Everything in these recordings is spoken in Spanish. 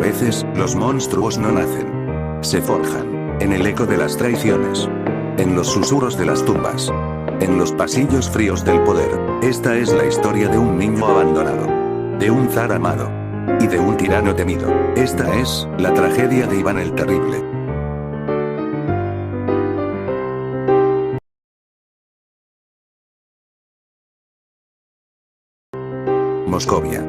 veces, los monstruos no nacen. Se forjan. En el eco de las traiciones. En los susurros de las tumbas. En los pasillos fríos del poder. Esta es la historia de un niño abandonado. De un zar amado. Y de un tirano temido. Esta es, la tragedia de Iván el Terrible. Moscovia.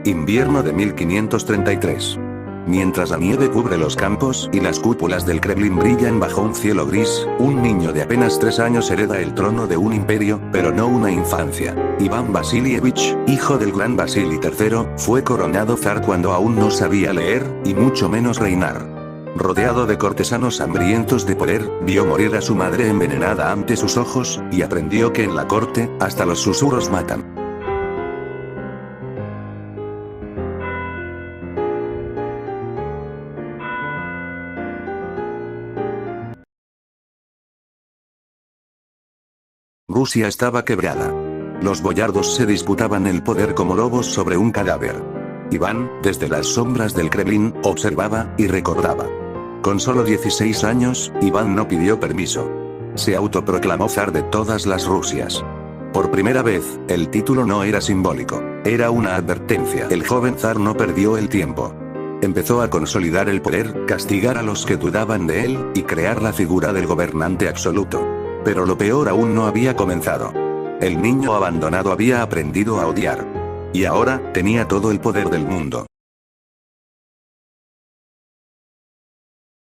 Invierno de 1533. Mientras la nieve cubre los campos y las cúpulas del Kremlin brillan bajo un cielo gris, un niño de apenas 3 años hereda el trono de un imperio, pero no una infancia. Iván Vasilievich, hijo del gran Vasily III, fue coronado zar cuando aún no sabía leer, y mucho menos reinar. Rodeado de cortesanos hambrientos de poder, vio morir a su madre envenenada ante sus ojos, y aprendió que en la corte, hasta los susurros matan. Rusia estaba quebrada. Los boyardos se disputaban el poder como lobos sobre un cadáver. Iván, desde las sombras del Kremlin, observaba y recordaba. Con solo 16 años, Iván no pidió permiso. Se autoproclamó zar de todas las Rusias. Por primera vez, el título no era simbólico, era una advertencia. El joven zar no perdió el tiempo. Empezó a consolidar el poder, castigar a los que dudaban de él, y crear la figura del gobernante absoluto. Pero lo peor aún no había comenzado. El niño abandonado había aprendido a odiar. Y ahora, tenía todo el poder del mundo.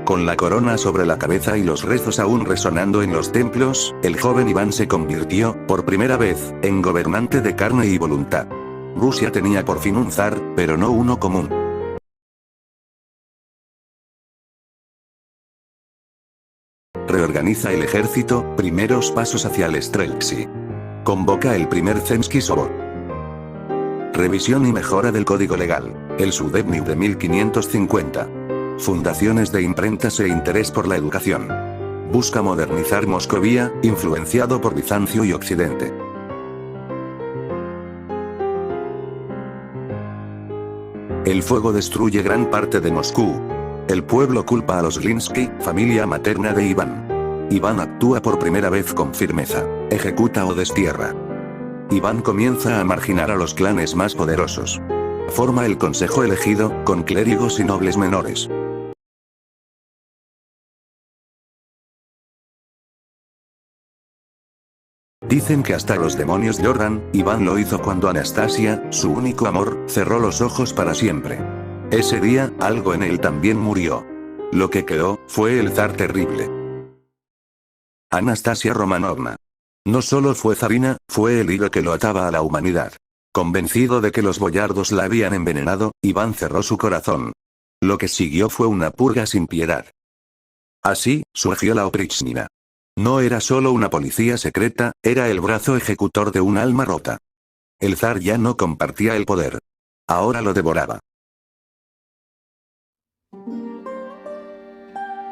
Con la corona sobre la cabeza y los rezos aún resonando en los templos, el joven Iván se convirtió, por primera vez, en gobernante de carne y voluntad. Rusia tenía por fin un zar, pero no uno común. Reorganiza el ejército, primeros pasos hacia el Streltsy. Convoca el primer Zemsky Sobor. Revisión y mejora del código legal, el Sudebny de 1550. Fundaciones de imprentas e interés por la educación. Busca modernizar Moscovia, influenciado por Bizancio y Occidente. El fuego destruye gran parte de Moscú. El pueblo culpa a los Glinsky, familia materna de Iván. Iván actúa por primera vez con firmeza. Ejecuta o destierra. Iván comienza a marginar a los clanes más poderosos. Forma el consejo elegido, con clérigos y nobles menores. Dicen que hasta los demonios lloran. Iván lo hizo cuando Anastasia, su único amor, cerró los ojos para siempre. Ese día, algo en él también murió. Lo que quedó, fue el zar terrible. Anastasia Romanovna. No solo fue zarina, fue el hilo que lo ataba a la humanidad. Convencido de que los boyardos la habían envenenado, Iván cerró su corazón. Lo que siguió fue una purga sin piedad. Así, surgió la Oprichnina. No era solo una policía secreta, era el brazo ejecutor de un alma rota. El zar ya no compartía el poder. Ahora lo devoraba.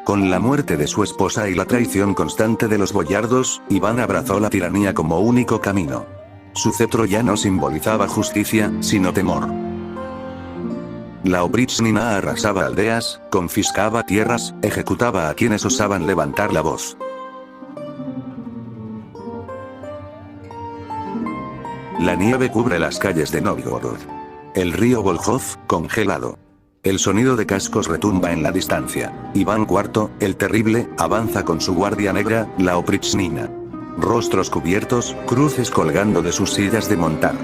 Con la muerte de su esposa y la traición constante de los boyardos, Iván abrazó la tiranía como único camino. Su cetro ya no simbolizaba justicia, sino temor. La Oprichnina arrasaba aldeas, confiscaba tierras, ejecutaba a quienes osaban levantar la voz. La nieve cubre las calles de Novgorod. El río Volkhov, congelado. El sonido de cascos retumba en la distancia. Iván IV, el Terrible, avanza con su guardia negra, la Oprichnina. Rostros cubiertos, cruces colgando de sus sillas de montar.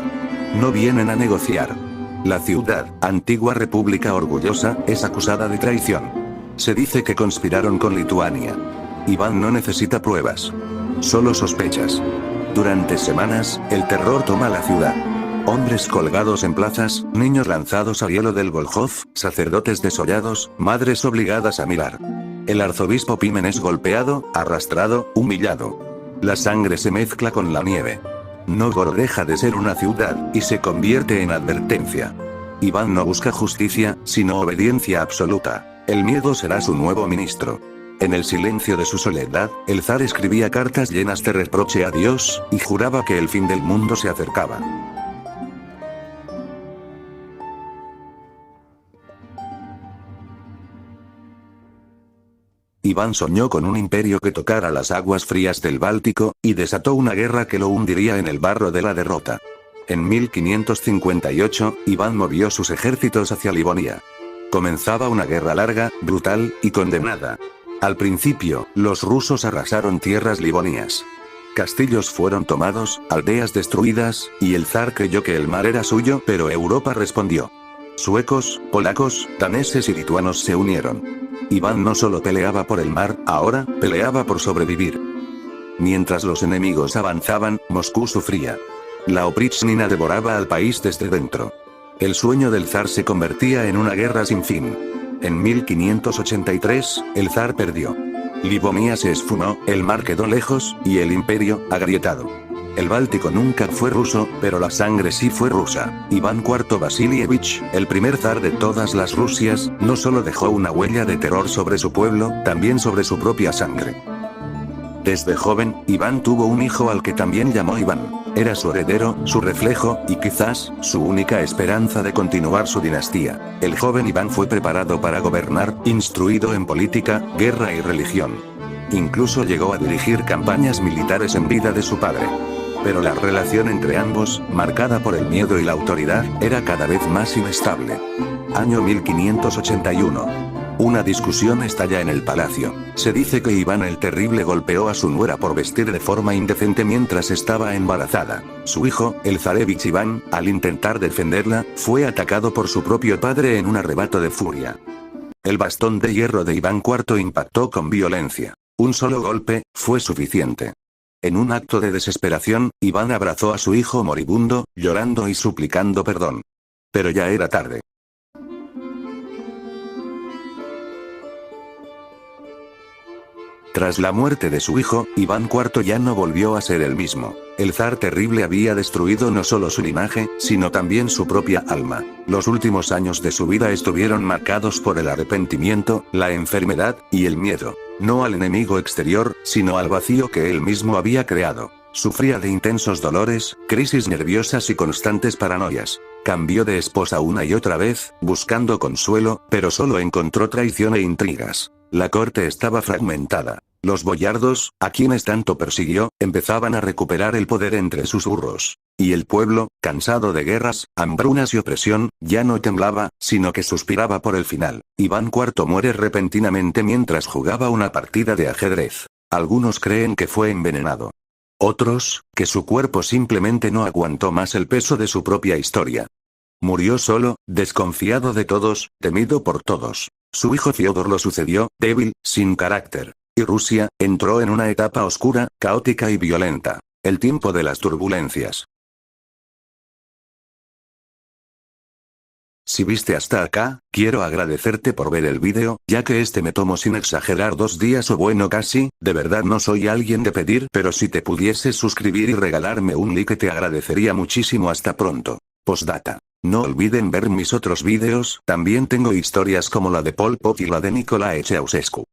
No vienen a negociar. La ciudad, antigua república orgullosa, es acusada de traición. Se dice que conspiraron con Lituania. Iván no necesita pruebas. Solo sospechas. Durante semanas, el terror toma la ciudad. Hombres colgados en plazas, niños lanzados al hielo del Volkhov, sacerdotes desollados, madres obligadas a mirar. El arzobispo Pimen es golpeado, arrastrado, humillado. La sangre se mezcla con la nieve. Novgorod deja de ser una ciudad, y se convierte en advertencia. Iván no busca justicia, sino obediencia absoluta. El miedo será su nuevo ministro. En el silencio de su soledad, el zar escribía cartas llenas de reproche a Dios, y juraba que el fin del mundo se acercaba. Iván soñó con un imperio que tocara las aguas frías del Báltico, y desató una guerra que lo hundiría en el barro de la derrota. En 1558, Iván movió sus ejércitos hacia Livonia. Comenzaba una guerra larga, brutal, y condenada. Al principio, los rusos arrasaron tierras livonías. Castillos fueron tomados, aldeas destruidas, y el zar creyó que el mar era suyo, pero Europa respondió. Suecos, polacos, daneses y lituanos se unieron. Iván no solo peleaba por el mar, ahora, peleaba por sobrevivir. Mientras los enemigos avanzaban, Moscú sufría. La oprichnina devoraba al país desde dentro. El sueño del zar se convertía en una guerra sin fin. En 1583, el zar perdió. Livonia se esfumó, el mar quedó lejos, y el imperio, agrietado. El Báltico nunca fue ruso, pero la sangre sí fue rusa. Iván IV Vasilievich, el primer zar de todas las Rusias, no solo dejó una huella de terror sobre su pueblo, también sobre su propia sangre. Desde joven, Iván tuvo un hijo al que también llamó Iván. Era su heredero, su reflejo, y quizás, su única esperanza de continuar su dinastía. El joven Iván fue preparado para gobernar, instruido en política, guerra y religión. Incluso llegó a dirigir campañas militares en vida de su padre. Pero la relación entre ambos, marcada por el miedo y la autoridad, era cada vez más inestable. Año 1581. Una discusión estalla en el palacio. Se dice que Iván el Terrible golpeó a su nuera por vestir de forma indecente mientras estaba embarazada. Su hijo, el zarevich Iván, al intentar defenderla, fue atacado por su propio padre en un arrebato de furia. El bastón de hierro de Iván IV impactó con violencia. Un solo golpe, fue suficiente. En un acto de desesperación, Iván abrazó a su hijo moribundo, llorando y suplicando perdón. Pero ya era tarde. Tras la muerte de su hijo, Iván IV ya no volvió a ser el mismo. El zar terrible había destruido no solo su linaje, sino también su propia alma. Los últimos años de su vida estuvieron marcados por el arrepentimiento, la enfermedad, y el miedo. No al enemigo exterior, sino al vacío que él mismo había creado. Sufría de intensos dolores, crisis nerviosas y constantes paranoias. Cambió de esposa una y otra vez, buscando consuelo, pero solo encontró traición e intrigas. La corte estaba fragmentada. Los boyardos, a quienes tanto persiguió, empezaban a recuperar el poder entre susurros. Y el pueblo, cansado de guerras, hambrunas y opresión, ya no temblaba, sino que suspiraba por el final. Iván IV muere repentinamente mientras jugaba una partida de ajedrez. Algunos creen que fue envenenado. Otros, que su cuerpo simplemente no aguantó más el peso de su propia historia. Murió solo, desconfiado de todos, temido por todos. Su hijo Fiódor lo sucedió, débil, sin carácter. Y Rusia, entró en una etapa oscura, caótica y violenta. El tiempo de las turbulencias. Si viste hasta acá, quiero agradecerte por ver el vídeo, ya que este me tomó sin exagerar 2 días o bueno casi. De verdad no soy alguien de pedir, pero si te pudieses suscribir y regalarme un like te agradecería muchísimo. Hasta pronto. Postdata. No olviden ver mis otros vídeos, también tengo historias como la de Pol Pot y la de Nicolae Ceausescu.